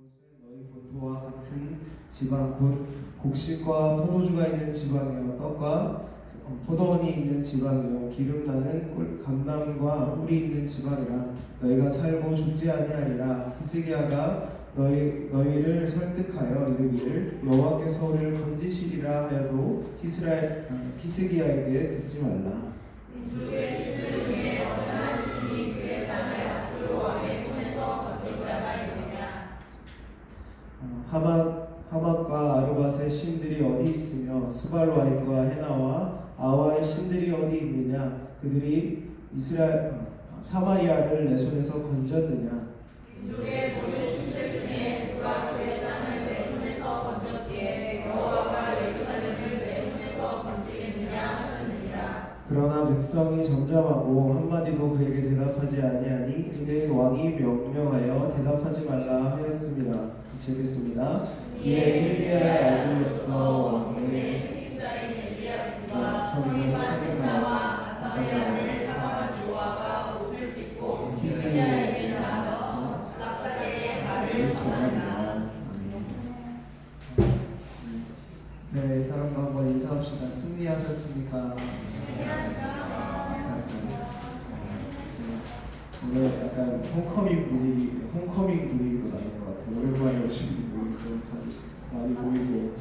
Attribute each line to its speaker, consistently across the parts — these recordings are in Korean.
Speaker 1: 이곳은 너희 본토와 같은 지방 곧 곡식과 포도주가 있는 지방이요 떡과 포도원이 있는 지방이요 기름 나는 감람과 꿀이 있는 지방이라. 너희가 살고 죽지 아니하리라. 히스기야가 너희를 설득하여 이르기를 여호와께서 우리를 건지시리라 하여도 히스기야에게 듣지 말라.
Speaker 2: 민족의 신들 중에 어느 한 신이 그의 땅을 아수르 왕의 손에서 건질 자가 있느냐.
Speaker 1: 하맛과 아르밧의 신들이 어디 있으며 스발와임과 헤나와 아와의 신들이 어디 있느냐. 그들이 사마리아를 내 손에서 건졌느냐.
Speaker 2: 민족의 모든 신들 중에 누가 그의 땅을 내 손에서 건졌기에 여호와가 예루살렘을 내 손에서 건지겠느냐 하셨느니라.
Speaker 1: 그러나 백성이 잠잠하고 한마디도 그에게 대답하지 아니하니 이는 왕이 명령하여 대답하지 말라 하였습니다. 읽겠습니다. 이에 히스기야의 아들로서 왕의
Speaker 2: 책임자인 엘리야kim과
Speaker 1: 성인
Speaker 2: 사생자와 아사랴를 사랑한 요아가 옷을 찢고 히스기야에게 나가서 랍사게의 말을 전하니라.
Speaker 1: 네, 사람과 한번 인사합시다. 승리하셨습니까? 오늘 약간 홈커밍 분위기도 나는 것 같아요. 오랜만에 오신 분들이 참 많이 보이고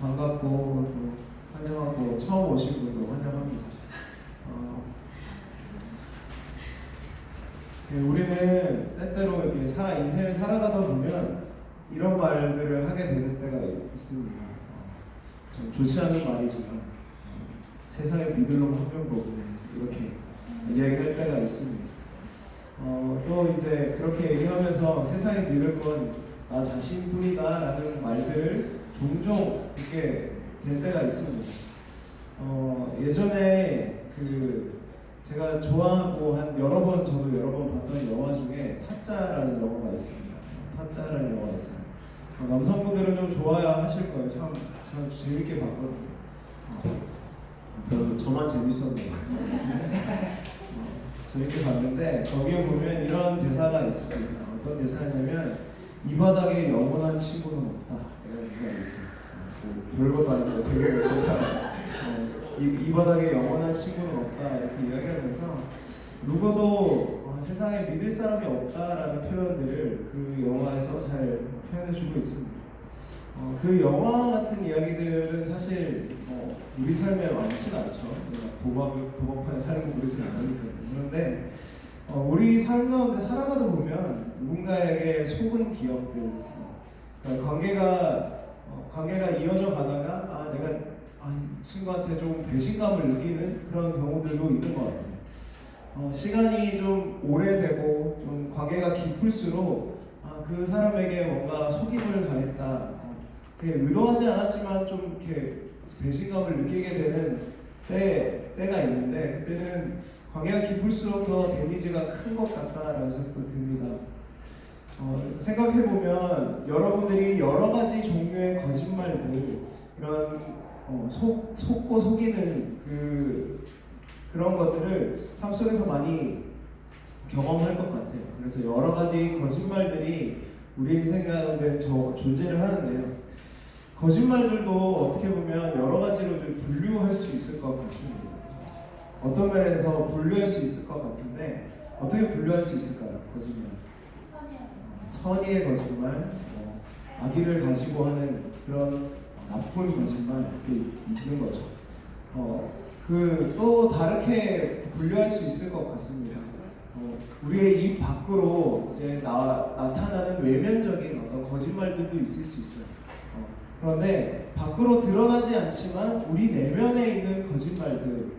Speaker 1: 반갑고 또 환영하고 처음 오신 분도 환영합니다. 네, 우리는 때때로 이렇게 인생을 살아가다 보면 이런 말들을 하게 되는 때가 있습니다. 좀 좋지 않은 말이지만 세상에 믿을 놈 한 명도 없네 이렇게 이야기할 때가 있습니다. 또 이제 그렇게 얘기하면서 세상에 믿을 건 나 자신뿐이다 라는 말들을 종종 듣게 될 때가 있습니다. 예전에 제가 좋아하고 저도 여러 번 봤던 영화 중에 타짜라는 영화가 있습니다. 타짜라는 영화가 있어요. 남성분들은 좀 좋아하실 거예요. 참 재밌게 봤거든요. 그래도 저만 재밌었네요. 재밌게 봤는데 거기에 보면 이런 대사가 있습니다. 어떤 대사냐면 이 바닥에 영원한 친구는 없다 이런 얘기가 있어요. 별것도 아닌데 되게 좋다. 이 바닥에 영원한 친구는 없다 이렇게 이야기하면서 누구도 세상에 믿을 사람이 없다라는 표현들을 그 영화에서 잘 표현해주고 있습니다. 그 영화 같은 이야기들은 사실 우리 삶에 많지는 않죠. 도박판에 사는 거 그러진 않으니까. 그런데 우리 삶 가운데 살아가다 보면 누군가에게 속은 기억들, 그러니까 관계가 이어져 가다가 내가 이 친구한테 좀 배신감을 느끼는 그런 경우들도 있는 것 같아요. 시간이 좀 오래되고 좀 관계가 깊을수록 그 사람에게 뭔가 속임을 당했다. 의도하지 않았지만 좀 이렇게 배신감을 느끼게 되는 때가 있는데 그때는 관계가 깊을수록 더 데미지가 큰 것 같다라는 생각도 듭니다. 생각해보면 여러분들이 여러 가지 종류의 거짓말들 이런 속고 속이는 그런 것들을 삶 속에서 많이 경험할 것 같아요. 그래서 여러 가지 거짓말들이 우리 인생 가운데 존재를 하는데요. 거짓말들도 어떻게 보면 여러 가지로 좀 분류할 수 있을 것 같습니다. 어떤 면에서 분류할 수 있을 것 같은데 어떻게 분류할 수 있을까요? 거짓말. 선의의 거짓말, 악의를 가지고 하는 그런 나쁜 거짓말 이렇게 있는 거죠. 또 다르게 분류할 수 있을 것 같습니다. 우리의 입 밖으로 이제 나타나는 외면적인 어떤 거짓말들도 있을 수 있어요. 그런데 밖으로 드러나지 않지만 우리 내면에 있는 거짓말들,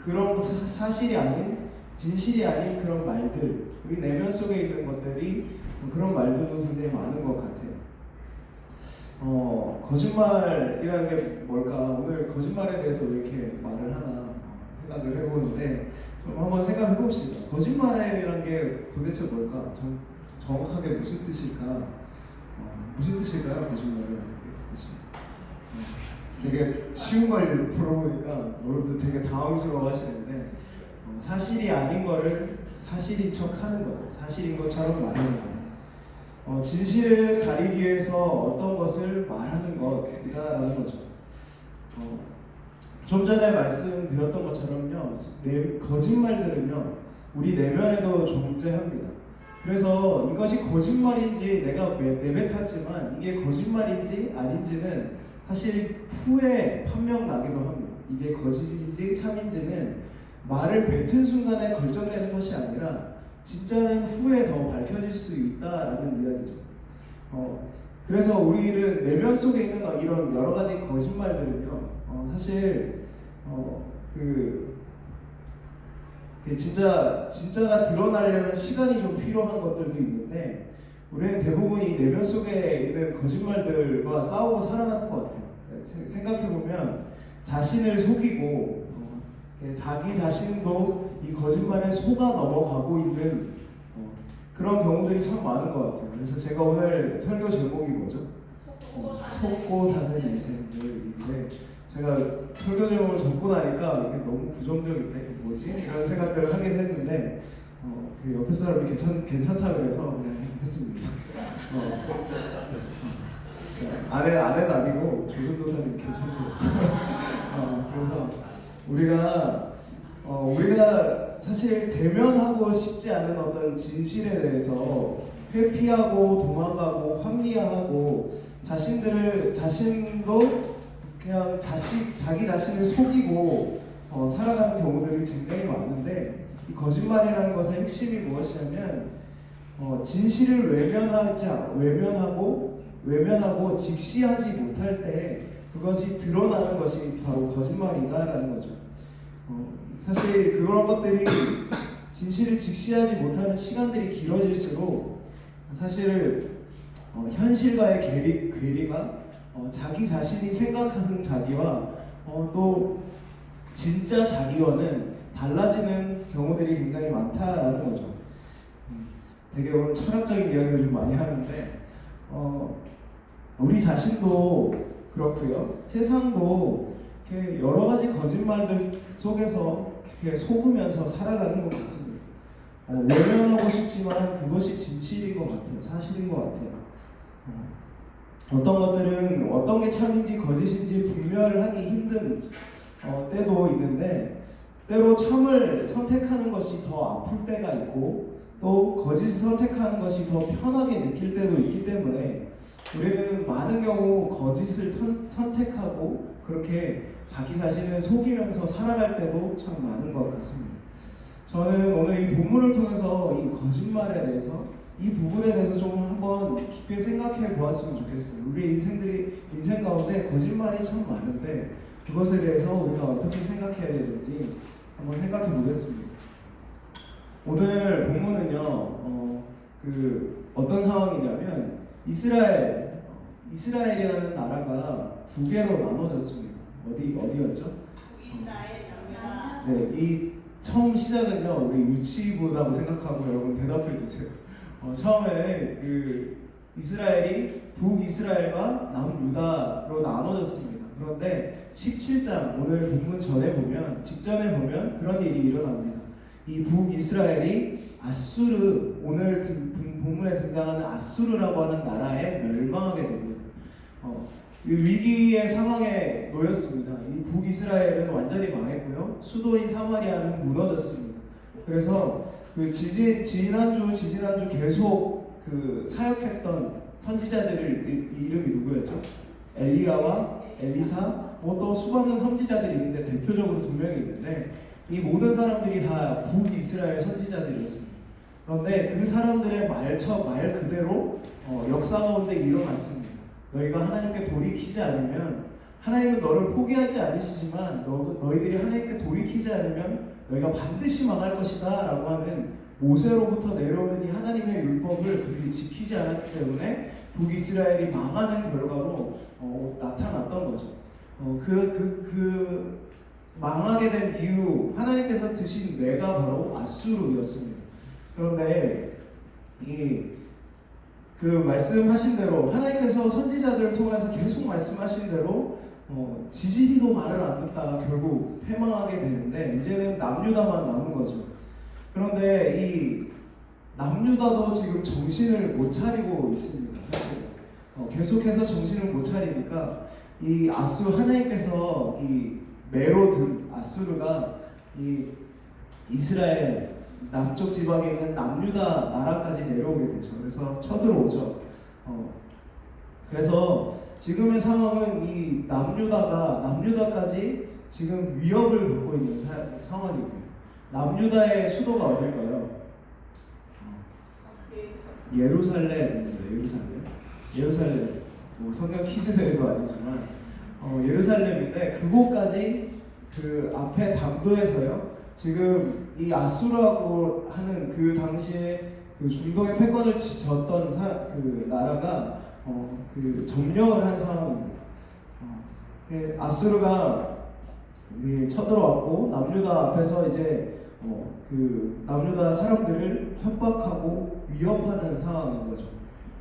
Speaker 1: 그런 사실이 아닌 진실이 아닌 그런 말들, 우리 내면 속에 있는 것들이 그런 말들도 굉장히 많은 것 같아요. 거짓말이라는 게 뭘까? 오늘 거짓말에 대해서 왜 이렇게 말을 하나 생각을 해보는데 좀 한번 생각해 봅시다. 거짓말이라는 게 도대체 뭘까? 정확하게 무슨 뜻일까? 무슨 뜻일까요? 거짓말은 되게 쉬운 걸 물어보니까 여러분들 되게 당황스러워 하시는데 사실이 아닌 거를 사실인 척 하는 거죠. 사실인 것처럼 말하는 거예요. 진실을 가리기 위해서 어떤 것을 말하는 것이다라는 거죠. 좀 전에 말씀드렸던 것처럼요, 거짓말들은요, 우리 내면에도 존재합니다. 그래서 이것이 거짓말인지 내가 내뱉었지만 이게 거짓말인지 아닌지는 사실 후에 판명나기도 합니다. 이게 거짓인지 참인지는 말을 뱉은 순간에 결정되는 것이 아니라 진짜는 후에 더 밝혀질 수 있다라는 이야기죠. 그래서 우리는 내면 속에 있는 이런 여러 가지 거짓말들은요, 사실 진짜가 드러나려면 시간이 좀 필요한 것들도 있는데 우리는 대부분 이 내면 속에 있는 거짓말들과 싸우고 살아가는 것 같아요. 생각해 보면 자신을 속이고 자기 자신도 이 거짓말에 속아 넘어가고 있는 그런 경우들이 참 많은 것 같아요. 그래서 제가 오늘 설교 제목이 뭐죠? 속고 사는 인생들인데 제가 설교 제목을 적고 나니까 이게 너무 부정적인데 뭐지? 이런 생각들을 하긴 했는데 그 옆에 사람이 괜찮다 그래서 그냥 했습니다. 아내는 아니고 조선도사님 괜찮대요. 그래서 우리가 사실 대면하고 싶지 않은 어떤 진실에 대해서 회피하고 도망가고 합리화하고 자신도 그냥 자기 자신을 속이고 살아가는 경우들이 굉장히 많은데 이 거짓말이라는 것의 핵심이 무엇이냐면 진실을 외면하고 직시하지 못할 때 그것이 드러나는 것이 바로 거짓말이다라는 거죠. 사실 그런 것들이 진실을 직시하지 못하는 시간들이 길어질수록 사실 현실과의 괴리가 자기 자신이 생각하는 자기와 또 진짜 자기와는 달라지는 경우들이 굉장히 많다라는 거죠. 되게 오늘 철학적인 이야기를 좀 많이 하는데 우리 자신도 그렇고요. 세상도 이렇게 여러 가지 거짓말들 속에서 이렇게 속으면서 살아가는 것 같습니다. 외면하고 싶지만 그것이 진실인 것 같아요. 사실인 것 같아요. 어떤 것들은 어떤 게 참인지 거짓인지 분별하기 힘든 때도 있는데 때로 참을 선택하는 것이 더 아플 때가 있고 또 거짓을 선택하는 것이 더 편하게 느낄 때도 있기 때문에 우리는 많은 경우 거짓을 선택하고 그렇게 자기 자신을 속이면서 살아갈 때도 참 많은 것 같습니다. 저는 오늘 이 본문을 통해서 이 거짓말에 대해서 이 부분에 대해서 좀 한번 깊게 생각해 보았으면 좋겠어요. 우리 인생 가운데 거짓말이 참 많은데 그것에 대해서 우리가 어떻게 생각해야 되는지 한번 생각해 보겠습니다. 오늘 본문은요, 어떤 상황이냐면 이스라엘이라는 나라가 두 개로 나눠졌습니다. 어디였죠? 네, 이 처음 시작은요, 우리 유치부라고 생각하고 여러분 대답해 주세요. 처음에 이스라엘이 북이스라엘과 남유다로 나눠졌습니다. 그런데 17장 오늘 본문 직전에 보면 그런 일이 일어납니다. 이 북이스라엘이 오늘 본문에 등장하는 아수르라고 하는 나라에 멸망하게 됩니다. 위기의 상황에 놓였습니다. 이 북이스라엘은 완전히 망했고요. 수도인 사마리아는 무너졌습니다. 그래서 지지난주 계속 사역했던 선지자들의 이름이 누구였죠? 엘리야와 엘리사, 또 수많은 선지자들이 있는데 대표적으로 두 명이 있는데 이 모든 사람들이 다 북이스라엘 선지자들이었습니다. 그런데 그 사람들의 말 그대로 역사 가운데 일어났습니다. 너희가 하나님께 돌이키지 않으면 하나님은 너를 포기하지 않으시지만 너희들이 하나님께 돌이키지 않으면 너희가 반드시 망할 것이다 라고 하는 모세로부터 내려오는 이 하나님의 율법을 그들이 지키지 않았기 때문에 북이스라엘이 망하는 결과로 나타났던 거죠. 망하게 된 이유, 하나님께서 드신 뇌가 바로 아수르였습니다. 그런데 말씀하신 대로 하나님께서 선지자들을 통해서 계속 말씀하신 대로 지지리도 말을 안 듣다가 결국 패망하게 되는데 이제는 남유다만 남은 거죠. 그런데 남유다도 지금 정신을 못 차리고 있습니다. 사실 계속해서 정신을 못 차리니까 이 하나님께서 이 메로드 아수르가 이 이스라엘 남쪽 지방에 있는 남유다 나라까지 내려오게 되죠. 그래서 쳐들어오죠. 그래서 지금의 상황은 이 남유다까지 지금 위협을 받고 있는 상황이고요. 남유다의 수도가 어딜까요? 예루살렘입니다. 예루살렘. 뭐 성경 퀴즈대회도 아니지만 예루살렘인데 그곳까지 그 앞에 담도에서요. 지금 이 아수르라고 하는 그 당시에 그 중동의 패권을 졌던 그 나라가 그 점령을 한 상황입니다. 아수르가 쳐들어왔고 남유다 앞에서 이제 그 남유다 사람들을 협박하고 위협하는 상황인 거죠.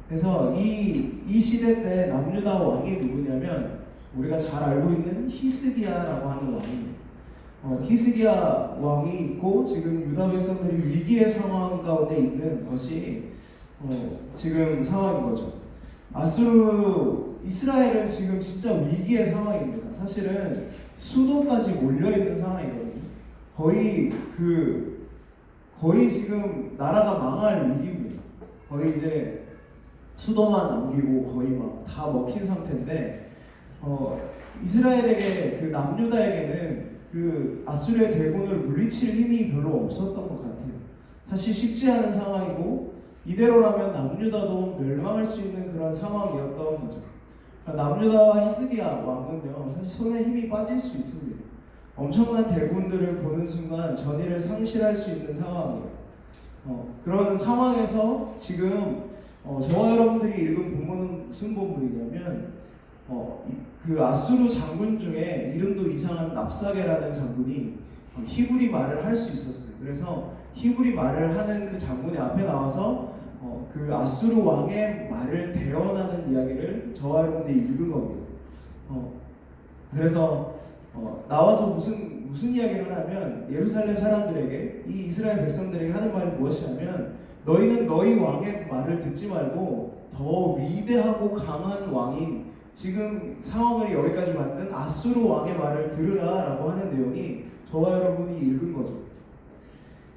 Speaker 1: 그래서 이 시대 때 남유다 왕이 누구냐면 우리가 잘 알고 있는 히스기야라고 하는 왕입니다. 히스기야 왕이 있고 지금 유다 백성들이 위기의 상황 가운데 있는 것이 지금 상황인 거죠. 이스라엘은 지금 진짜 위기의 상황입니다. 사실은 수도까지 몰려 있는 상황이거든요. 거의 지금 나라가 망할 위기입니다. 거의 이제 수도만 남기고 거의 막 다 먹힌 상태인데 이스라엘에게 그 남유다에게는 그 아수르의 대군을 물리칠 힘이 별로 없었던 것 같아요. 사실 쉽지 않은 상황이고 이대로라면 남유다도 멸망할 수 있는 그런 상황이었던 거죠. 그러니까 남유다와 히스기야 왕은요 사실 손에 힘이 빠질 수 있습니다. 엄청난 대군들을 보는 순간 전의를 상실할 수 있는 상황이에요. 그런 상황에서 지금 저와 여러분들이 읽은 본문은 무슨 본문이냐면 그 아수르 장군 중에 이름도 이상한 랍사게라는 장군이 히브리 말을 할 수 있었어요. 그래서 히브리 말을 하는 그 장군이 앞에 나와서 그 아수르 왕의 말을 대언하는 이야기를 저와 여러분들이 읽은 겁니다. 그래서 나와서 무슨 이야기를 하냐면 예루살렘 사람들에게 이 이스라엘 백성들에게 하는 말이 무엇이냐면 너희는 너희 왕의 말을 듣지 말고 더 위대하고 강한 왕인 지금 상황을 여기까지 만든 아수르 왕의 말을 들으라라고 하는 내용이 저와 여러분이 읽은 거죠.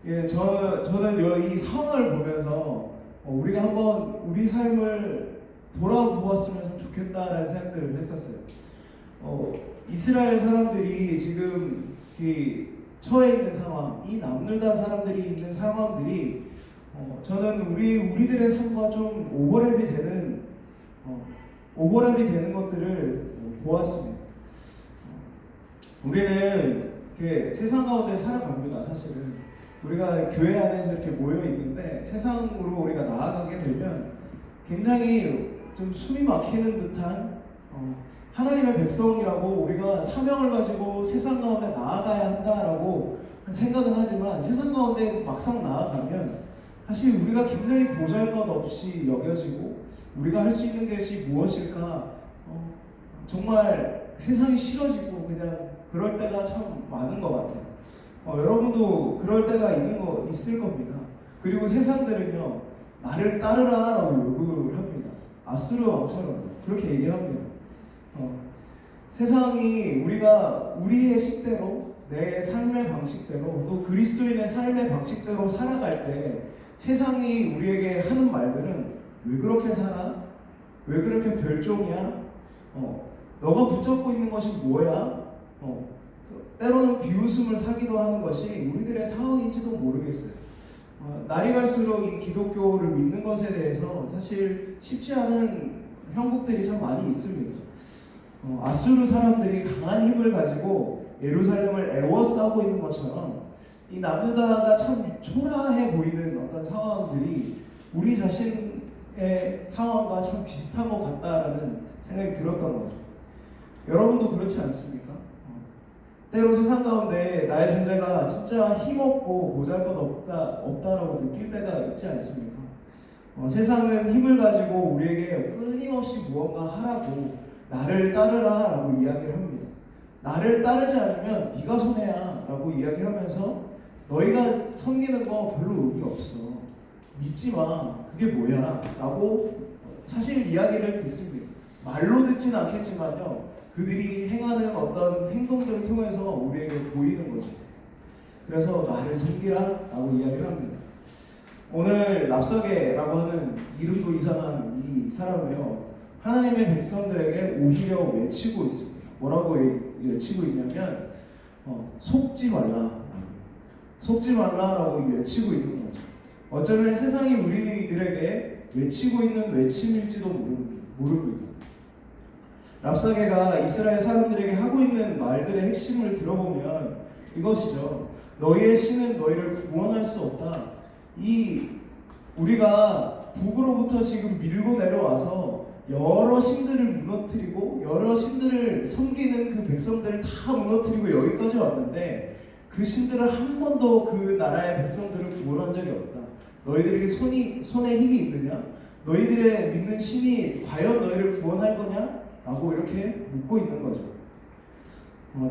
Speaker 1: 예, 저는 이 상황을 보면서 우리가 한번 우리 삶을 돌아보았으면 좋겠다라는 생각들을 했었어요. 이스라엘 사람들이 지금 처해 있는 상황, 이 남유다 사람들이 있는 상황들이 저는 우리들의 삶과 좀 오버랩이 되는 것들을 보았습니다. 우리는 이렇게 세상 가운데 살아갑니다. 사실은 우리가 교회 안에서 이렇게 모여 있는데 세상으로 우리가 나아가게 되면 굉장히 좀 숨이 막히는 듯한 하나님의 백성이라고 우리가 사명을 가지고 세상 가운데 나아가야 한다라고 생각은 하지만 세상 가운데 막상 나아가면 사실 우리가 굉장히 보잘것없이 여겨지고 우리가 할 수 있는 것이 무엇일까 정말 세상이 싫어지고 그냥 그럴 때가 참 많은 것 같아요. 여러분도 그럴 때가 있을 겁니다. 그리고 세상들은요 나를 따르라라고 요구를 합니다. 아수르 왕처럼 그렇게 얘기합니다. 세상이 우리의 식대로 내 삶의 방식대로 또 그리스도인의 삶의 방식대로 살아갈 때 세상이 우리에게 하는 말들은 왜 그렇게 살아? 왜 그렇게 별종이야? 너가 붙잡고 있는 것이 뭐야? 때로는 비웃음을 사기도 하는 것이 우리들의 상황인지도 모르겠어요. 날이 갈수록 이 기독교를 믿는 것에 대해서 사실 쉽지 않은 형국들이 참 많이 있습니다. 아수르 사람들이 강한 힘을 가지고 예루살렘을 애워싸고 있는 것처럼 이 남유다가 참 초라해 보이는 어떤 상황들이 우리 자신의 상황과 참 비슷한 것 같다라는 생각이 들었던 거죠. 여러분도 그렇지 않습니까? 때로 세상 가운데 나의 존재가 진짜 힘없고 보잘것없다라고 느낄 때가 있지 않습니까? 세상은 힘을 가지고 우리에게 끊임없이 무언가 하라고 나를 따르라 라고 이야기를 합니다. 나를 따르지 않으면 네가 손해야 라고 이야기하면서 너희가 섬기는 거 별로 의미 없어. 믿지 마. 그게 뭐야? 라고 사실 이야기를 듣습니다. 말로 듣진 않겠지만요. 그들이 행하는 어떤 행동들을 통해서 우리에게 보이는 거죠. 그래서 나를 섬기라 라고 이야기를 합니다. 오늘 랍사게라고 하는 이름도 이상한 이 사람이요, 하나님의 백성들에게 오히려 외치고 있습니다. 뭐라고 외치고 있냐면 속지 말라, 속지 말라라고 외치고 있는 거죠. 어쩌면 세상이 우리들에게 외치고 있는 외침일지도 모릅니다. 랍사게가 이스라엘 사람들에게 하고 있는 말들의 핵심을 들어보면 이것이죠. 너희의 신은 너희를 구원할 수 없다. 우리가 북으로부터 지금 밀고 내려와서 여러 신들을 무너뜨리고 여러 신들을 섬기는 그 백성들을 다 무너뜨리고 여기까지 왔는데 그 신들은 한 번도 그 나라의 백성들을 구원한 적이 없다. 너희들에게 손에 힘이 있느냐? 너희들의 믿는 신이 과연 너희를 구원할 거냐? 라고 이렇게 묻고 있는 거죠.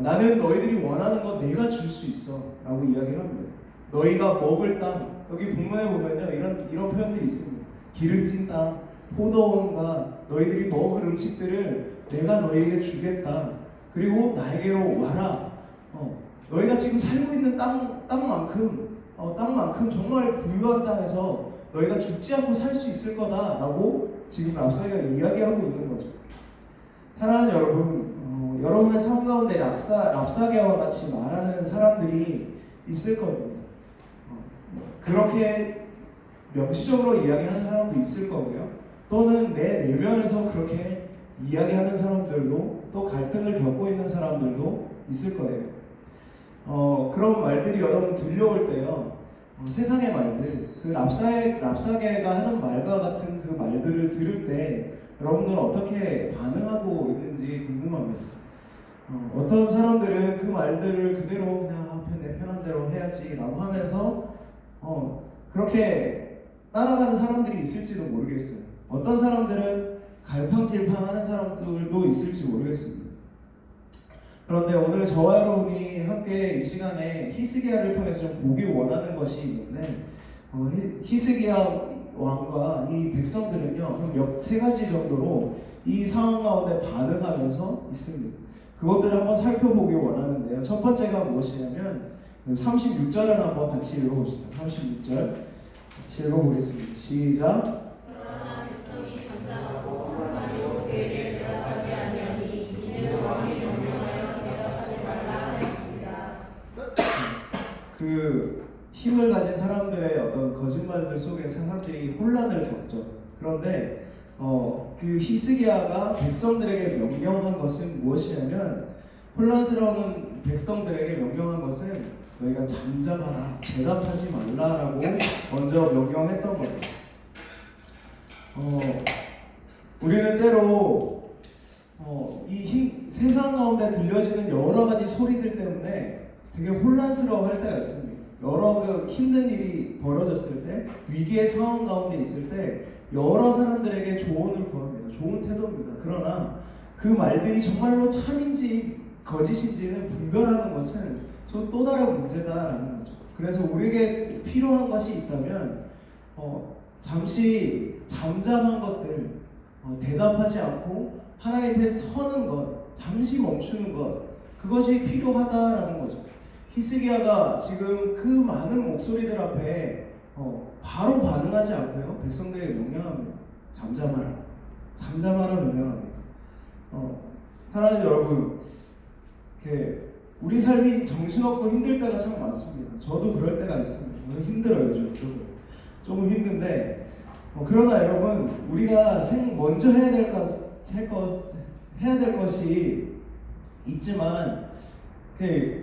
Speaker 1: 나는 너희들이 원하는 거 내가 줄 수 있어 라고 이야기를 합니다. 너희가 먹을 땅, 여기 본문에 보면요 이런 표현들이 있습니다. 기름진 땅, 포도원과 너희들이 먹을 음식들을 내가 너희에게 주겠다. 그리고 나에게로 와라. 너희가 지금 살고 있는 땅만큼 정말 부유한 땅에서 너희가 죽지 않고 살 수 있을 거다라고 지금 랍사게가 이야기하고 있는 거죠. 사랑하는 여러분, 여러분의 삶 가운데 랍사게와 같이 말하는 사람들이 있을 거예요. 그렇게 명시적으로 이야기하는 사람도 있을 거고요. 또는 내 내면에서 그렇게 이야기하는 사람들도, 또 갈등을 겪고 있는 사람들도 있을 거예요. 그런 말들이 여러분 들려올 때요, 세상의 말들, 그 랍사게가 하는 말과 같은 그 말들을 들을 때 여러분들은 어떻게 반응하고 있는지 궁금합니다. 어떤 사람들은 그 말들을 그대로 그냥 앞에 내 편한 대로 해야지 라고 하면서 그렇게 따라가는 사람들이 있을지도 모르겠어요. 어떤 사람들은 갈팡질팡하는 사람들도 있을지 모르겠습니다. 그런데 오늘 저와 여러분이 함께 이 시간에 히스기야를 통해서 좀 보기 원하는 것이 있는데, 히스기야 왕과 이 백성들은요, 세 가지 정도로 이 상황 가운데 반응하면서 있습니다. 그것들을 한번 살펴보기 원하는데요. 첫 번째가 무엇이냐면 36절을 한번 같이 읽어봅시다. 36절 같이 읽어보겠습니다. 시작.
Speaker 2: 그러나 백성이 잠잠하고 한마디도 그에게 대답하지 아니하니 이는 왕이 명령하여 대답하지 말라 하였습니다.
Speaker 1: 그 힘을 가진 사람들의 어떤 거짓말들 속에서 사람들이 혼란을 겪죠. 그런데 그 히스기야가 백성들에게 명령한 것은 무엇이냐면, 혼란스러운 백성들에게 명령한 것은 너희가 잠잠하라, 대답하지 말라라고 먼저 명령했던 거예요. 우리는 때로 세상 가운데 들려지는 여러 가지 소리들 때문에 되게 혼란스러워할 때가 있습니다. 여러 힘든 일이 벌어졌을 때, 위기의 상황 가운데 있을 때 여러 사람들에게 조언을 구합니다. 좋은 태도입니다. 그러나 그 말들이 정말로 참인지 거짓인지는 분별하는 것은 또 다른 문제다라는 거죠. 그래서 우리에게 필요한 것이 있다면 잠시 잠잠한 것들, 대답하지 않고 하나님 앞에 서는 것, 잠시 멈추는 것, 그것이 필요하다라는 거죠. 히스기야가 지금 그 많은 목소리들 앞에 바로 반응하지 않고요, 백성들에게 명령합니다. 잠잠하라, 잠잠하라 명령합니다. 사랑하는 여러분, 우리 삶이 정신없고 힘들 때가 참 많습니다. 저도 그럴 때가 있습니다. 저도 힘들어요, 조금 힘든데, 그러나 여러분, 우리가 먼저 해야 될 것이 있지만,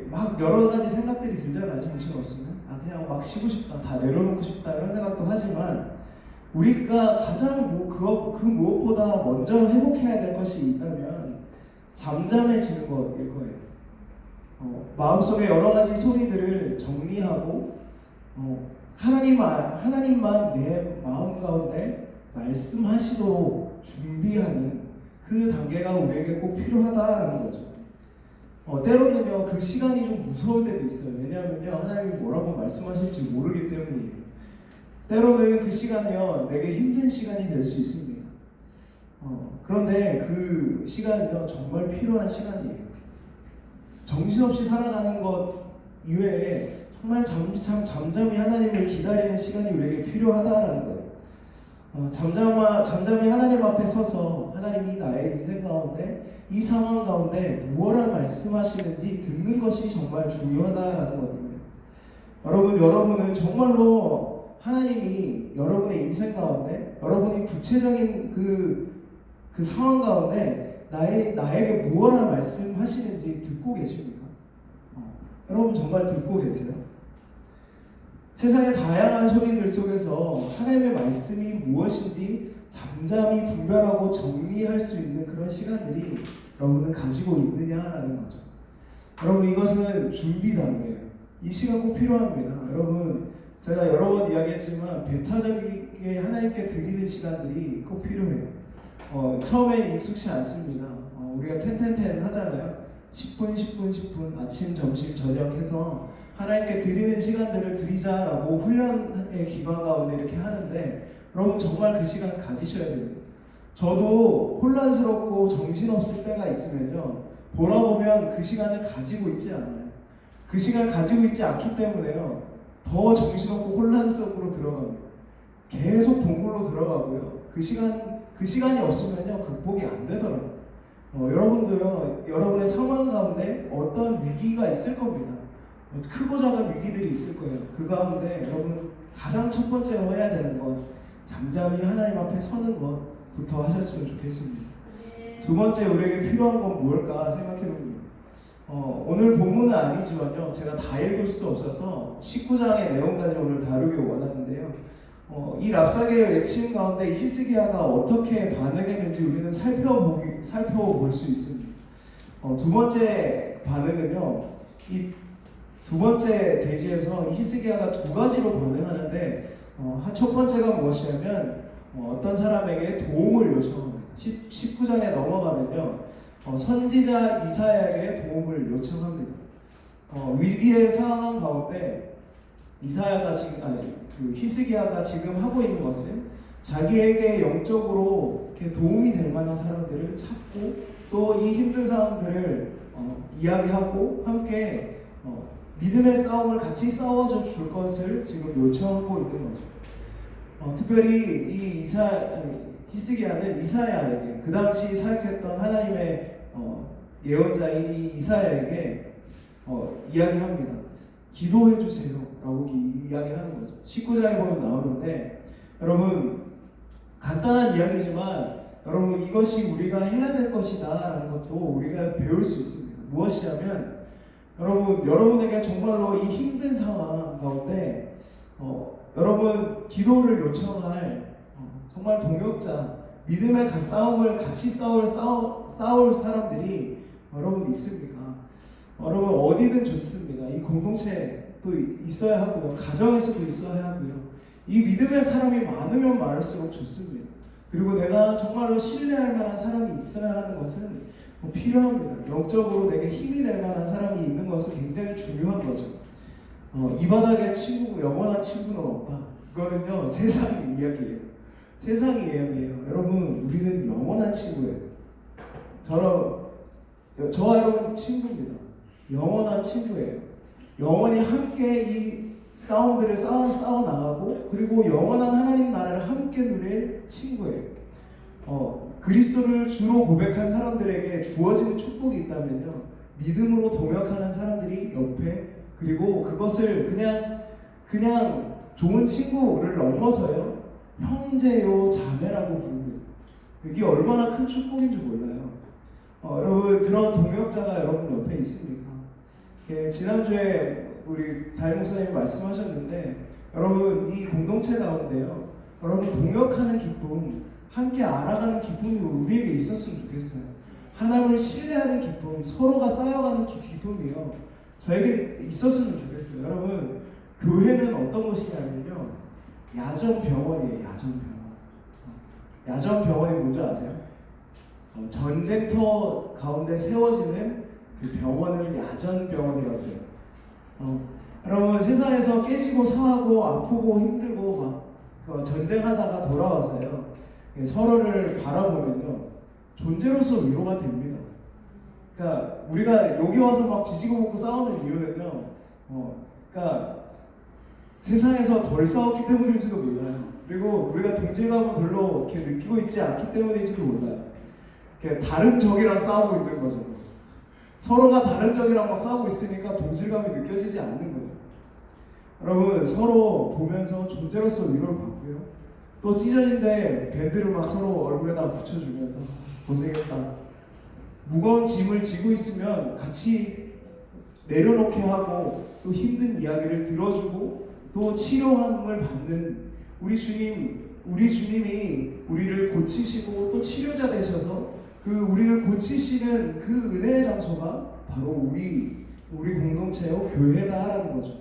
Speaker 1: 막 여러 가지 생각들이 들잖아요. 정신없으면 그냥 막 쉬고 싶다, 다 내려놓고 싶다, 이런 생각도 하지만, 우리가 가장 그 무엇보다 먼저 회복해야 될 것이 있다면 잠잠해지는 것일 거예요. 마음속에 여러 가지 소리들을 정리하고 하나님만 내 마음 가운데 말씀하시도록 준비하는 그 단계가 우리에게 꼭 필요하다라는 거죠. 때로는요, 그 시간이 좀 무서울 때도 있어요. 왜냐하면요, 하나님이 뭐라고 말씀하실지 모르기 때문이에요. 때로는 그 시간이요 내게 힘든 시간이 될 수 있습니다. 그런데 그 시간이요 정말 필요한 시간이에요. 정신없이 살아가는 것 이외에 정말 잠잠히 하나님을 기다리는 시간이 우리에게 필요하다라는 거예요. 잠잠히 하나님 앞에 서서 하나님이 나의 인생 가운데 이 상황 가운데 무엇을 말씀하시는지 듣는 것이 정말 중요하다라는 거거든요. 여러분은 정말로 하나님이 여러분의 인생 가운데 여러분이 구체적인 그 상황 가운데 나에게 무엇을 말씀하시는지 듣고 계십니까? 여러분 정말 듣고 계세요? 세상의 다양한 소리들 속에서 하나님의 말씀이 무엇인지 잠잠히 분별하고 정리할 수 있는 그런 시간들이 여러분은 가지고 있느냐라는 거죠. 여러분 이것은 준비 단계예요. 이 시간 꼭 필요합니다. 여러분 제가 여러 번 이야기했지만 배타적이게 하나님께 드리는 시간들이 꼭 필요해요. 처음에 익숙치 않습니다. 우리가 10 하잖아요. 10분 아침 점심 저녁 해서 하나님께 드리는 시간들을 드리자라고 훈련의 기반 가운데 이렇게 하는데 여러분 정말 그 시간 가지셔야 됩니다. 저도 혼란스럽고 정신없을 때가 있으면요 돌아보면 그 시간을 가지고 있지 않아요. 그 시간 가지고 있지 않기 때문에요 더 정신없고 혼란 속으로 들어갑니다. 계속 동굴로 들어가고요 그 시간이 없으면요 극복이 안 되더라고요. 여러분도요 여러분의 상황 가운데 어떤 위기가 있을 겁니다. 크고 작은 위기들이 있을 거예요. 그 가운데 여러분 가장 첫 번째로 해야 되는 건 잠잠히 하나님 앞에 서는 것부터 하셨으면 좋겠습니다. 두 번째 우리에게 필요한 건 무엇일까 생각해 봅니다. 오늘 본문은 아니지만요 제가 다 읽을 수 없어서 19장의 내용까지 오늘 다루기 원하는데요 이 랍사게의 외침 가운데 이 히스기야가 어떻게 반응했는지 우리는 살펴볼 수 있습니다. 두 번째 반응은요 이 두 번째 대지에서 히스기야가 두 가지로 반응하는데 첫 번째가 무엇이냐면 어떤 사람에게 도움을 요청합니다. 19장에 넘어가면요 선지자 이사야에게 도움을 요청합니다. 위기의 상황 가운데 히스기야가 지금 하고 있는 것은 자기에게 영적으로 이렇게 도움이 될 만한 사람들을 찾고 또 이 힘든 상황들을 이야기하고 함께 믿음의 싸움을 같이 싸워줘 줄 것을 지금 요청하고 있는 거죠. 특별히 이 히스기야는 이사야에게 그 당시 사역했던 하나님의 예언자인 이 이사야에게 이야기합니다. 기도해 주세요 라고 이야기하는 거죠. 19장에 보면 나오는데 여러분 간단한 이야기지만 여러분 이것이 우리가 해야 될 것이다 라는 것도 우리가 배울 수 있습니다. 무엇이냐면 여러분에게 정말로 이 힘든 상황 가운데 여러분 기도를 요청할 정말 동역자 믿음의 싸움을 같이 싸울 사람들이 여러분 있습니까? 여러분 어디든 좋습니다. 이 공동체도 있어야 하고요. 가정에서도 있어야 하고요. 이 믿음의 사람이 많으면 많을수록 좋습니다. 그리고 내가 정말로 신뢰할 만한 사람이 있어야 하는 것은 필요합니다. 영적으로 내게 힘이 될 만한 사람이 있는 것은 굉장히 중요한 거죠. 이 바닥에 영원한 친구는 없다. 그거는요 세상의 이야기예요. 세상의 이야기예요. 여러분 우리는 영원한 친구예요. 저와 여러분 친구입니다. 영원한 친구예요. 영원히 함께 이 싸움들을 싸워 나가고 그리고 영원한 하나님 나라를 함께 누릴 친구예요. 그리스도를 주로 고백한 사람들에게 주어지는 축복이 있다면요 믿음으로 동역하는 사람들이 옆에 그리고 그것을 그냥 좋은 친구를 넘어서요 형제요 자매라고 부릅니다. 이게 얼마나 큰 축복인지 몰라요. 여러분 그런 동역자가 여러분 옆에 있습니까? 지난주에 우리 다임 목사님이 말씀하셨는데 여러분 이 공동체 가운데요 여러분 동역하는 기쁨 함께 알아가는 기쁨이 우리에게 있었으면 좋겠어요. 하나님을 신뢰하는 기쁨, 서로가 쌓여가는 기쁨이요 저에게 있었으면 좋겠어요. 여러분 교회는 어떤 곳이냐면요 야전병원이에요. 야전병원이 뭔지 아세요? 전쟁터 가운데 세워지는 그 병원을 야전병원이라고 해요. 여러분 세상에서 깨지고 상하고 아프고 힘들고 막 전쟁하다가 돌아와서요 서로를 바라보면요 존재로서 위로가 됩니다. 그러니까 우리가 여기 와서 막 지지고 볶고 싸우는 이유는요 그러니까 세상에서 덜 싸웠기 때문일지도 몰라요. 그리고 우리가 동질감을 별로 이렇게 느끼고 있지 않기 때문일지도 몰라요. 이렇게 다른 적이랑 싸우고 있는 거죠. 서로가 다른 적이랑 막 싸우고 있으니까 동질감이 느껴지지 않는 거예요. 여러분 서로 보면서 존재로서 위로를 받고요. 또 찢어진데 밴드를 막 서로 얼굴에다 붙여주면서 고생했다. 무거운 짐을 지고 있으면 같이 내려놓게 하고 또 힘든 이야기를 들어주고 또 치료함을 받는 우리 주님이 우리를 고치시고 또 치료자 되셔서 그 우리를 고치시는 그 은혜의 장소가 바로 우리 공동체요 교회다라는 거죠.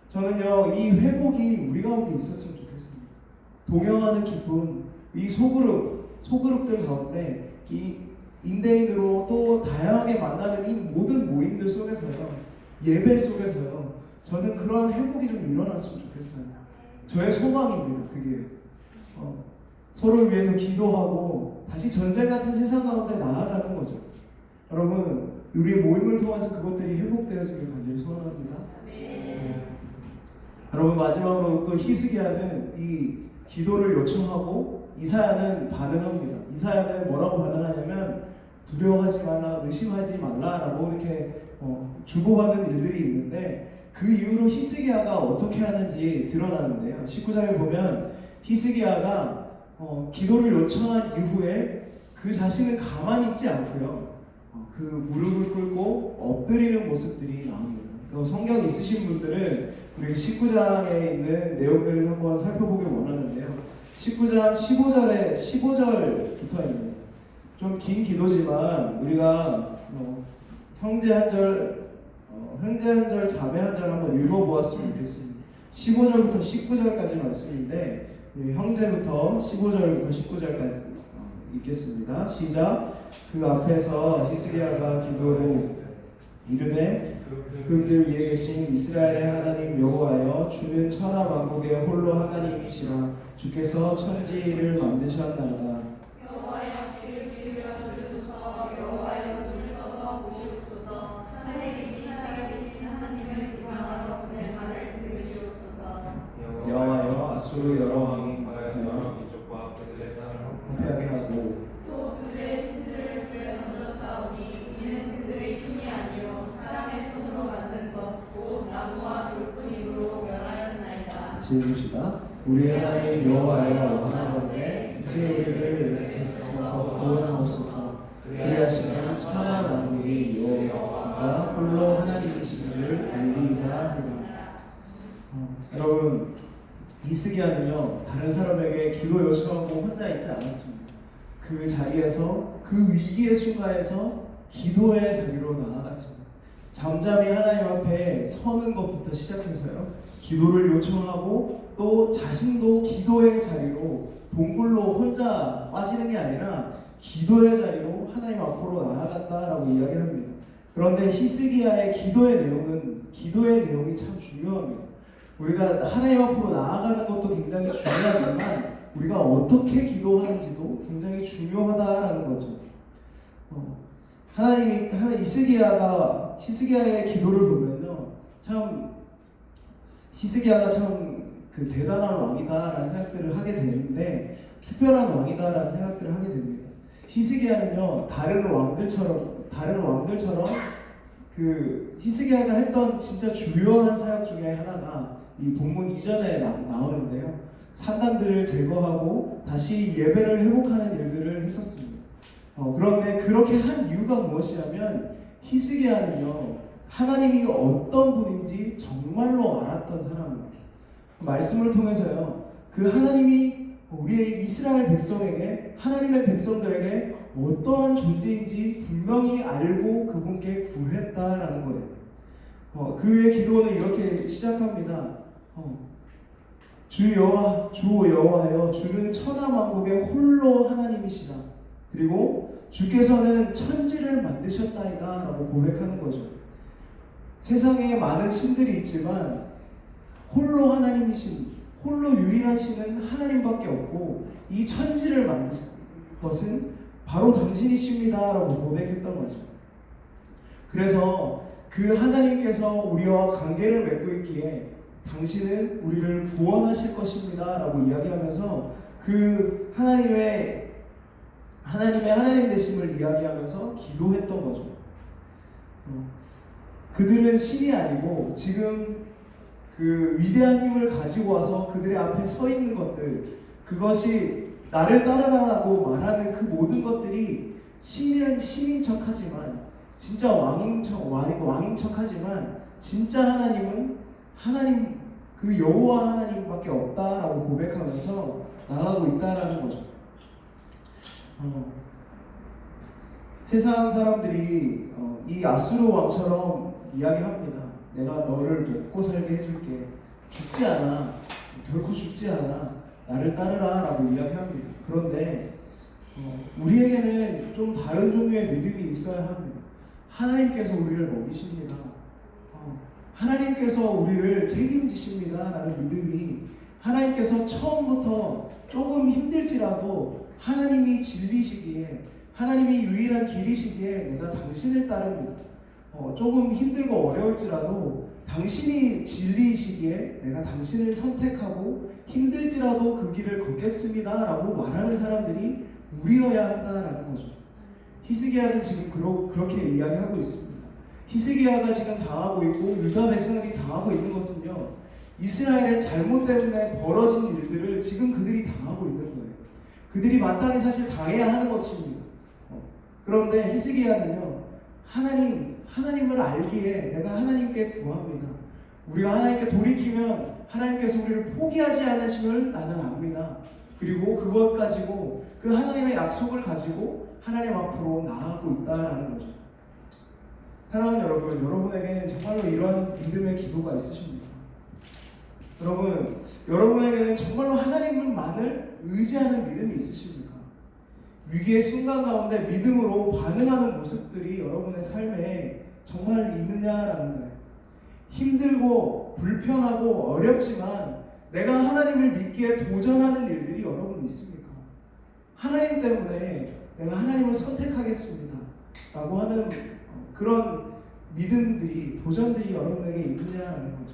Speaker 1: 저는요 이 회복이 우리 가운데 있었으면 좋겠습니다. 동영하는 기쁨, 이 소그룹들 가운데 이 인대인으로 또 다양하게 만나는 이 모든 모임들 속에서요 예배 속에서요 저는 그러한 회복이 좀 일어났으면 좋겠어요. 저의 소망입니다. 그게 서로를 위해서 기도하고 다시 전쟁 같은 세상 가운데 나아가는 거죠. 여러분 우리의 모임을 통해서 그것들이 회복되어지길 간절히 소원합니다. 여러분 마지막으로 또 히스기야는 이 기도를 요청하고 이사야는 반응합니다. 이사야는 뭐라고 반응하냐면 두려워하지 말라, 의심하지 말라라고 이렇게 주고받는 일들이 있는데 그 이후로 히스기야가 어떻게 하는지 드러나는데요. 19장에 보면 히스기야가 기도를 요청한 이후에 그 자신은 가만히 있지 않고요. 그 무릎을 꿇고 엎드리는 모습들이 나옵니다. 성경 있으신 분들은 우리 19장에 있는 내용들을 한번 살펴보길 원하는데요. 19장 15절부터입니다. 좀 긴 기도지만 우리가 형제 한 절, 자매 한 절 한번 읽어보았으면 좋겠습니다. 15절부터 19절까지 말씀인데 우리 형제부터 15절부터 19절까지 읽겠습니다. 시작. 그 앞에서 히스기야가 기도로 이르되 그들 위에 계신 이스라엘의 하나님 여호와여 주는 천하 만국의 홀로 하나님이시라 주께서 천지를 만드셨나이다.
Speaker 2: 여호와여 귀를 기울여 들으소서. 여호와여 눈을 떠서 보시옵소서. 살아계신 하나님을 비방하러 보낼 말을 들으시옵소서.
Speaker 1: 여호와여 아수르 여러 왕이
Speaker 3: 여러 민족과 그들의 땅을
Speaker 1: 패하게 하고
Speaker 2: 또 그들의 신들을 불에 던졌사오니 이는 그들의 신이 아니요 사람의 손으로 만든 것 곧 나무와 돌뿐이므로 멸하였나이다.
Speaker 1: 같이 읽읍시다. 우리 하나님 여호와여 원하건대 이제 우리를 통해서 구원하옵소서. 그리하시면 천하 만국이 여호와가 홀로 하나님이신 줄 알리이다 하리라. 여러분 히스기야는요 다른 사람에게 기도 요청하고 혼자 있지 않았습니다. 그 자리에서 그 위기의 순간에서 기도의 자리로 나아갔습니다. 잠잠히 하나님 앞에 서는 것부터 시작해서요 기도를 요청하고 또 자신도 기도의 자리로 동굴로 혼자 빠지는 게 아니라 기도의 자리로 하나님 앞으로 나아갔다라고 이야기합니다. 그런데 히스기야의 기도의 내용이 참 중요합니다. 우리가 하나님 앞으로 나아가는 것도 굉장히 중요하지만 우리가 어떻게 기도하는지도 굉장히 중요하다라는 거죠. 히스기야의 기도를 보면요, 참 히스기야가 참 그 대단한 왕이다라는 생각들을 하게 되는데 특별한 왕이다라는 생각들을 하게 됩니다. 히스기야는요 다른 왕들처럼 그 히스기야가 했던 진짜 주요한 사역 중에 하나가 이 본문 이전에 나오는데요. 산당들을 제거하고 다시 예배를 회복하는 일들을 했었습니다. 그런데 그렇게 한 이유가 무엇이냐면 히스기야는요 하나님이 어떤 분인지 정말로 알았던 사람입니다. 말씀을 통해서요 그 하나님이 우리의 이스라엘 백성에게 하나님의 백성들에게 어떠한 존재인지 분명히 알고 그분께 구했다라는 거예요. 그의 기도는 이렇게 시작합니다. 주 여호와여 주는 천하 만국의 홀로 하나님이시다. 그리고 주께서는 천지를 만드셨나이다 라고 고백하는 거죠. 세상에 많은 신들이 있지만 홀로 하나님이신 홀로 유일하시는 하나님밖에 없고 이 천지를 만드신 것은 바로 당신이십니다 라고 고백했던 거죠. 그래서 그 하나님께서 우리와 관계를 맺고 있기에 당신은 우리를 구원하실 것입니다 라고 이야기하면서 그 하나님의 하나님 되심을 이야기하면서 기도했던 거죠. 그들은 신이 아니고 지금 그 위대한 힘을 가지고 와서 그들의 앞에 서 있는 것들, 그것이 나를 따르라고 말하는 그 모든 것들이 신인 척하지만 진짜 왕인 척하지만 진짜 하나님은 하나님 그 여호와 하나님밖에 없다라고 고백하면서 나가고 있다라는 거죠. 세상 사람들이 이 아수르 왕처럼 이야기합니다. 내가 너를 먹고 살게 해줄게. 죽지 않아. 결코 죽지 않아. 나를 따르라 라고 이야기합니다. 그런데 우리에게는 좀 다른 종류의 믿음이 있어야 합니다. 하나님께서 우리를 먹이십니다. 하나님께서 우리를 책임지십니다 라는 믿음이, 하나님께서 처음부터 조금 힘들지라도 하나님이 진리시기에, 하나님이 유일한 길이시기에 내가 당신을 따릅니다. 조금 힘들고 어려울지라도 당신이 진리이시기에 내가 당신을 선택하고 힘들지라도 그 길을 걷겠습니다 라고 말하는 사람들이 우리여야 한다라는 거죠. 히스기야는 지금 그렇게 이야기하고 있습니다. 히스기야가 지금 당하고 있고 유다 백성들이 당하고 있는 것은요, 이스라엘의 잘못 때문에 벌어진 일들을 지금 그들이 당하고 있는 거예요. 그들이 마땅히 사실 당해야 하는 것입니다. 그런데 히스기야는요, 하나님을 알기에 내가 하나님께 구합니다. 우리가 하나님께 돌이키면 하나님께서 우리를 포기하지 않으심을 나는 압니다. 그리고 그것 가지고, 그 하나님의 약속을 가지고 하나님 앞으로 나아가고 있다라는 거죠. 사랑하는 여러분, 여러분에게는 정말로 이런 믿음의 기도가 있으십니까? 여러분에게는 정말로 하나님만을 의지하는 믿음이 있으십니까? 위기의 순간 가운데 믿음으로 반응하는 모습들이 여러분의 삶에 정말 있느냐라는 거예요. 힘들고 불편하고 어렵지만 내가 하나님을 믿기에 도전하는 일들이 여러분 있습니까? 하나님 때문에 내가 하나님을 선택하겠습니다 라고 하는 그런 믿음들이, 도전들이 여러분에게 있느냐라는 거죠.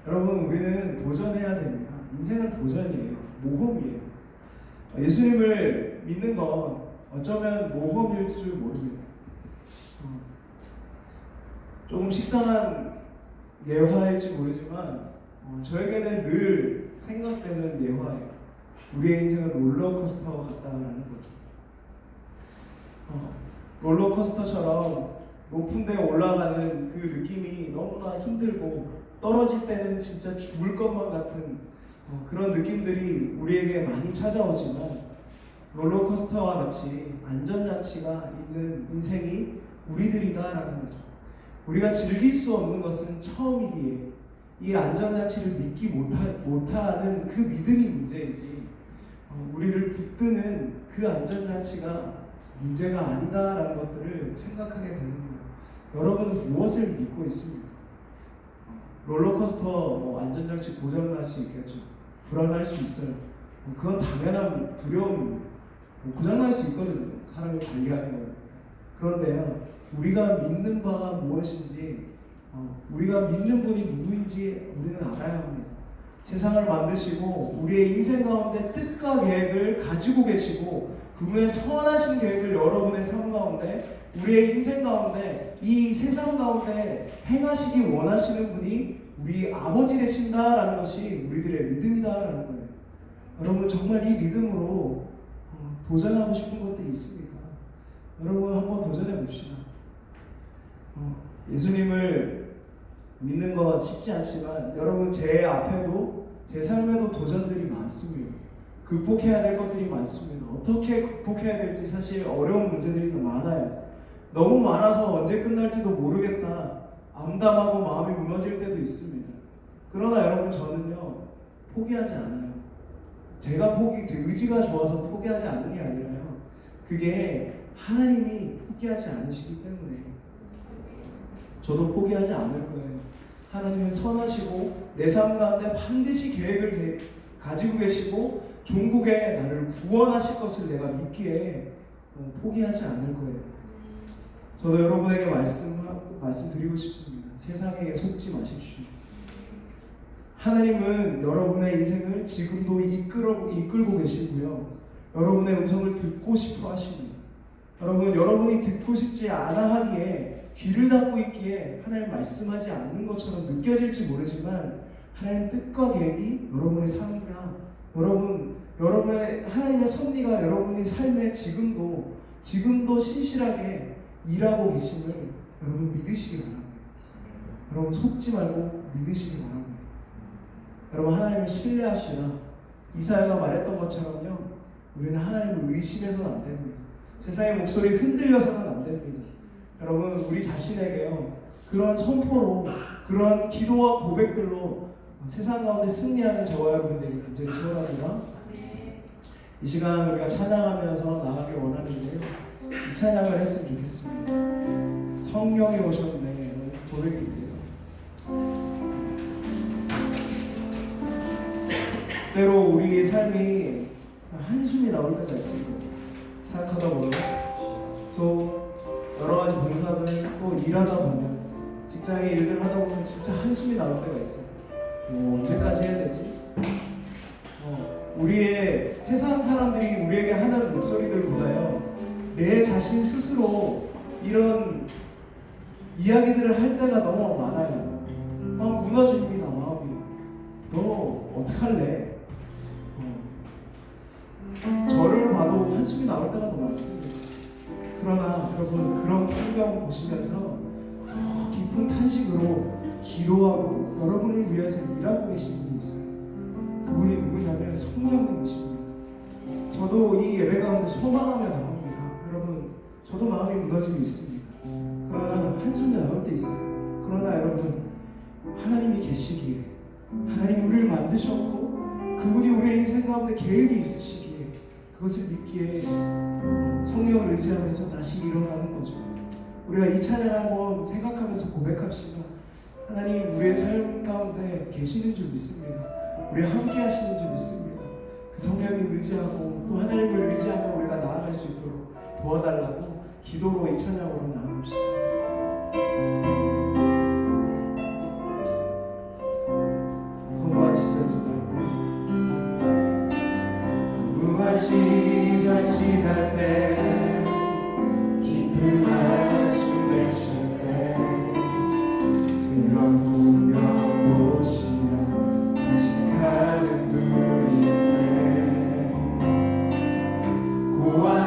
Speaker 1: 여러분, 우리는 도전해야 됩니다. 인생은 도전이에요. 모험이에요. 예수님을 믿는 건 어쩌면 모험일 줄 모릅니다. 조금 식상한 예화일지 모르지만 저에게는 늘 생각되는 예화예요. 우리의 인생은 롤러코스터와 같다라는 거죠. 롤러코스터처럼 높은 데 올라가는 그 느낌이 너무나 힘들고 떨어질 때는 진짜 죽을 것만 같은 그런 느낌들이 우리에게 많이 찾아오지만, 롤러코스터와 같이 안전장치가 있는 인생이 우리들이다라는 거죠. 우리가 즐길 수 없는 것은 처음이기에 이 안전장치를 믿기 못하는 그 믿음이 문제이지, 우리를 붙드는 그 안전장치가 문제가 아니다라는 것들을 생각하게 되는 거예요. 여러분은 무엇을 믿고 있습니까? 롤러코스터 안전장치 고장날 수 있겠죠. 불안할 수 있어요. 그건 당연한 두려움입니다. 고장날 수 있거든요. 사람이 관리하는 거예요. 그런데요, 우리가 믿는 바가 무엇인지, 우리가 믿는 분이 누구인지 우리는 알아야 합니다. 세상을 만드시고 우리의 인생 가운데 뜻과 계획을 가지고 계시고 그분의 선하신 계획을 여러분의 삶 가운데, 우리의 인생 가운데, 이 세상 가운데 행하시기 원하시는 분이 우리 아버지 되신다라는 것이 우리들의 믿음이다라는 거예요. 여러분, 정말 이 믿음으로 도전하고 싶은 것들이 있습니까? 여러분, 한번 도전해 봅시다. 예수님을 믿는 것 쉽지 않지만 여러분, 제 앞에도 제 삶에도 도전들이 많습니다. 극복해야 될 것들이 많습니다. 어떻게 극복해야 될지 사실 어려운 문제들이 많아요. 너무 많아서 언제 끝날지도 모르겠다, 암담하고 마음이 무너질 때도 있습니다. 그러나 여러분, 저는요, 포기하지 않아요. 제가 의지가 좋아서 포기하지 않는 게 아니라요, 그게 하나님이 포기하지 않으시기 때문에 저도 포기하지 않을 거예요. 하나님은 선하시고 내 삶 가운데 반드시 계획을 가지고 계시고 종국에 나를 구원하실 것을 내가 믿기에 포기하지 않을 거예요. 저도 여러분에게 말씀드리고 싶습니다. 세상에게 속지 마십시오. 하나님은 여러분의 인생을 지금도 이끌고 계시고요. 여러분의 음성을 듣고 싶어 하십니다. 여러분이 듣고 싶지 않아 하기에 귀를 닫고 있기에 하나님 말씀하지 않는 것처럼 느껴질지 모르지만 하나님 뜻과 계획이 여러분의 삶이나 여러분의 하나님의 섭리가 여러분의 삶에 지금도 신실하게 일하고 계심을 여러분 믿으시기 바랍니다. 여러분 속지 말고 믿으시기 바랍니다. 여러분 하나님을 신뢰합시다. 이사야가 말했던 것처럼요. 우리는 하나님을 의심해서는 안 됩니다. 세상의 목소리에 흔들려서는 안 됩니다. 여러분 우리 자신에게요. 그런 선포로 그런 기도와 고백들로 세상 가운데 승리하는 저와 여러분들이 간절히 소원합니다. 이 시간 우리가 찬양하면서 나가길 원하는데요. 이 찬양을 했으면 좋겠습니다. 성령이 오셨네 고백입니다. 때로 우리의 삶이 한숨이 나올 때가 있습니다. 생각하다 보면 또 여러 가지 봉사들 또 일하다 보면 직장의 일들 하다 보면 진짜 한숨이 나올 때가 있어요. 언제까지 해야 되지? 우리의 세상 사람들이 우리에게 하는 목소리들보다요 내 자신 스스로 이런 이야기들을 할 때가 너무 많아요. 막 무너집니다. 마음이. 너 어떡할래? 저를 봐도 한숨이 나올 때가 너무 많습니다. 그러나 여러분 그런 풍경 보시면서 깊은 탄식으로 기도하고 여러분을 위해서 일하고 계신 분이 있어요. 그분이 누구냐면 성령님이십니다. 저도 이 예배 가운데 소망하며 나옵니다. 여러분 저도 마음이 무너짐이 있습니다. 그러나 한숨이 나올 때 있어요. 그러나 여러분 하나님이 계시기에 하나님이 우리를 만드셨고 그분이 우리의 인생 가운데 계획이 있으시기에 그것을 믿기에 성령을 의지하면서 다시 일어나는 거죠. 우리가 이 찬양 한번 생각하면서 고백합시다. 하나님 우리의 삶 가운데 계시는 줄 믿습니다. 우리 함께 하시는 줄 믿습니다. 그 성령을 의지하고 또 하나님을 의지하며 우리가 나아갈 수 있도록 도와달라고 기도로 이 찬양으로 나아갑시다. 무한 시절 지날 때 깊은 한숨을 쉴 때 그런 풍경 보시면 다시 가진 분이네 고와